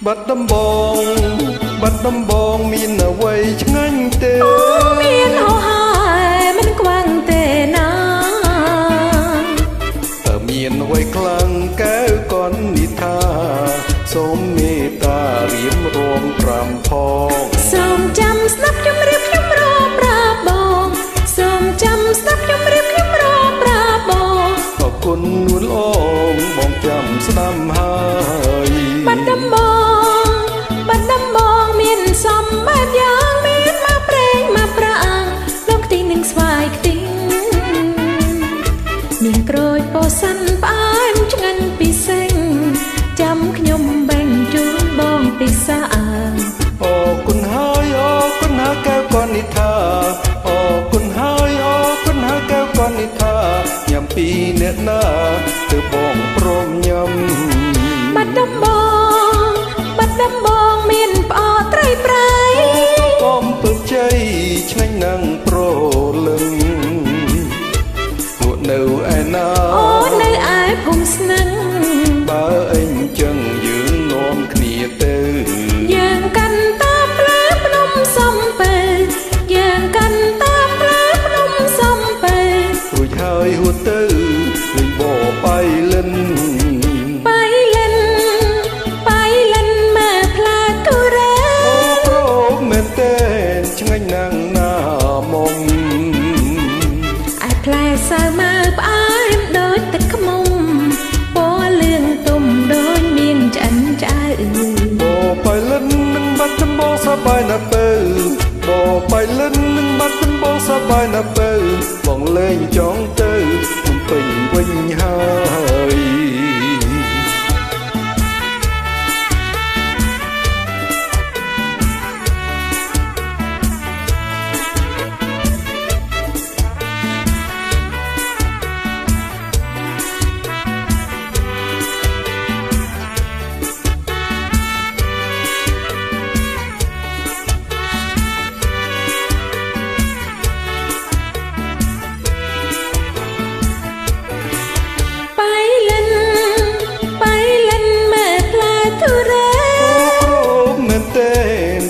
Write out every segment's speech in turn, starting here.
បាត់ដំបងមានអ្វីឆ្ងាញ់ទេមានហោហើយមិនខ្វាំងទេណាតើមានអ្វីខ្លាំងកែវកននិថាសូមមេត្តារៀបរំ5ផងសូមចាំស្ដាប់ខ្ញុំរៀបខ្ញុំរំប្រាប់បងសូមចាំស្ដាប់ខ្ញុំរៀបខ្ញុំរំប្រាប់បងអរគុណនួនអងបងចាំស្ដាប់ហើយបាត់ដំបងមានសម្បត្តិយ៉ាងមានមកប្រេងមកប្រាំងលោកខ្ទីងនឹងស្វាយខ្ទីងមានក្រូចពោធិ៍សិនផ្អែមឆ្ងាញ់ពិសេសចាំខ្ញុំបែងជូនបងពិសាអរគុណហើយកែវកននិថាអរគុណហើយកែវកននិថាញ៉ាំពីអ្នកណាទើបបងព្រមញ៉ាំបាត់ដំបងមានផ្អកត្រីប្រៃកុំពើជ័យឆ្ងាញ់ណាំងប្រលឹងពួកនៅឯណាអូនៅឯភូមិស្នឹងបើអីចឹងយើងនាំគ្នាទៅយើងកាន់តាមផ្លូវភ្នំសំពៅយើងកាន់តាមផ្លូវភ្នំសំពៅរួចហើយហួតទៅលេងបបៃលិនមើលផ្លែទុរេអូព្រមមែនទេឆ្ងាញ់ណាស់ណាមុំឯផ្លែសាវម៉ាវផ្អែមដូចទឹកខ្មុំពណ៌លឿងទុំដូចមានឆ្អិនឆ្អៅបបៃលិននឹងបាត់ដំបងសបាយណាស់ទៅបបៃលិននឹងបាត់ដំបងសបាយណាស់ទៅបងលេងចង់ទៅខ្ញុំពេញវិញហើយ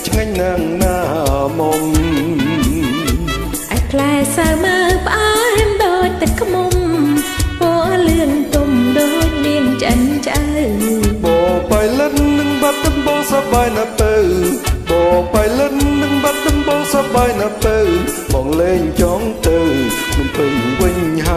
ឆ្ងាញ់ណាស់ណាមុំឯផ្លែសាវម៉ាវផ្អែមដូចទឹកខ្មុំពណ៌លឿងទុំដូចមានឆ្អិនឆ្អៅបបៃលិននឹងបាត់ដំបងសបាយណាស់ទៅបបៃលិននឹងបាត់ដំបងសបាយណាស់ទៅបងលេងចង់ទៅមិនពេញវិញហើ